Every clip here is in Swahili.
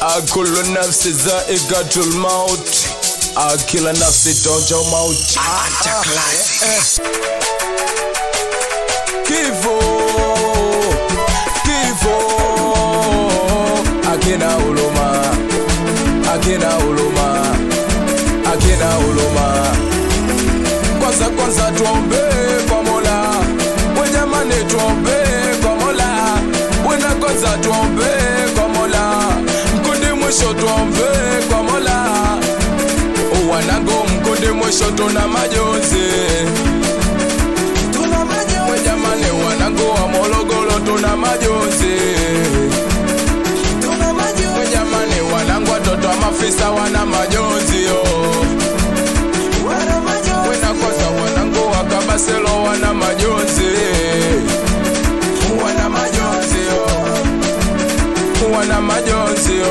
Akulu nafsi za'iqatul maut, akila nafsi tonja mauti. Kifo, kifo, akina huluma, akina huluma, akina huluma. Kwanza tuombe kwa Mola, we jamani tuombe kwa Mola, wena kwanza tuombe kwa Mola, mkundi mwisho tuombe kwa Mola. Wanangu mkundi mwisho tuna majonzi, we jamani wanangu wa Morogoro tuna majonzi, we jamani wanangu watoto wa mafisa wana majonzi wena kwanza wanangu wa Kabaselo wana majonzi, wana majonzi wana majonzi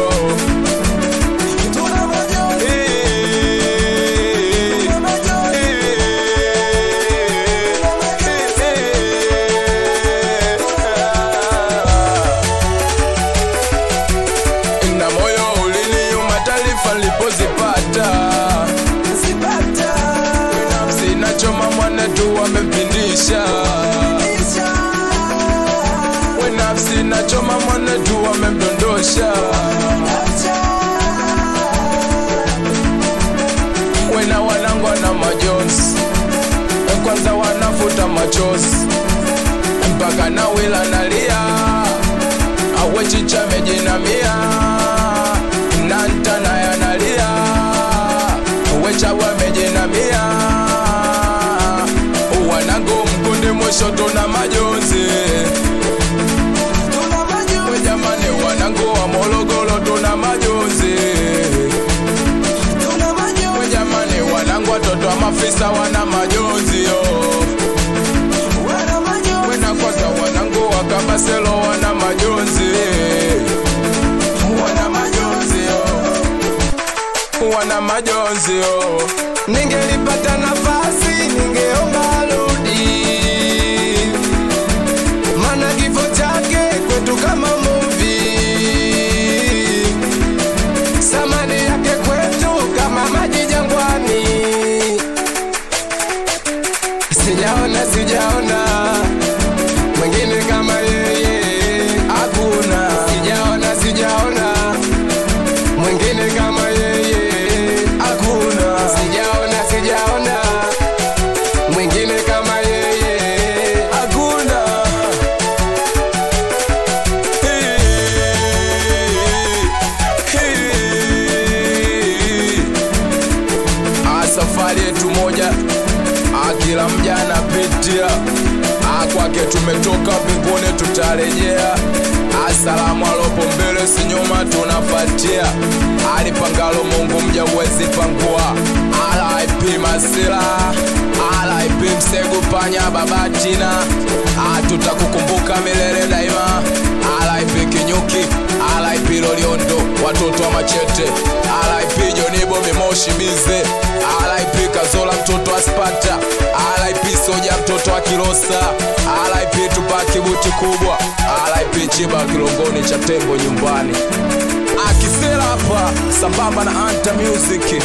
na moyo uliniuma taarifa nilipozipata. Nafsi inachoma mwanetu wamepindisha, we nafsi inachoma mwanetu wamemdondosha, wena wanangu wana majonzi, kwanza wanafuta machozi mpaka na wila nalia, awe chicha mejinamia nanta na yanalia, wecha wamejinamia. Wanangu mkundi mwisho tuna majonzi, we jamani wanangu wa Morogoro tuna majonzi, we jamani wanangu watoto wa mafisa wana majonzi wena kwanza wanangu wa Kabaselo wana majonzi, wana majonzi wana majonzi Ningelipata nafasi ningeomba rudi, maana kifo chake kwetu kama movie, samani yake kwetu kama maji jangwani. Sijaona mwingine kama yeye, hakuna. Sijaona mwingine kama yeye, hakuna. Sijaona mwingine kama yeye, hakuna. Safari yetu moja, kila mja anapitia, kwake tumetoka mbinguni tutarejea. Asalamu alopo mbele si nyuma tunafatia, alipangalo Mungu mja uwezi pangua. RIP Masila, RIP Msegu Panya Babatina, tutakukumbuka milele daima. RIP Kinyuki, RIP Loliondo watoto wa Machete, RIP Jonibo Mimoshi Bize, RIP Kazola mtoto wa Spata, RIP Soja mtoto wa Kilosa, RIP Tupaki buti kubwa, RIP Chiba Kilongoni cha Tembo nyumbani. Akisela hapa sambamba na Anta Music.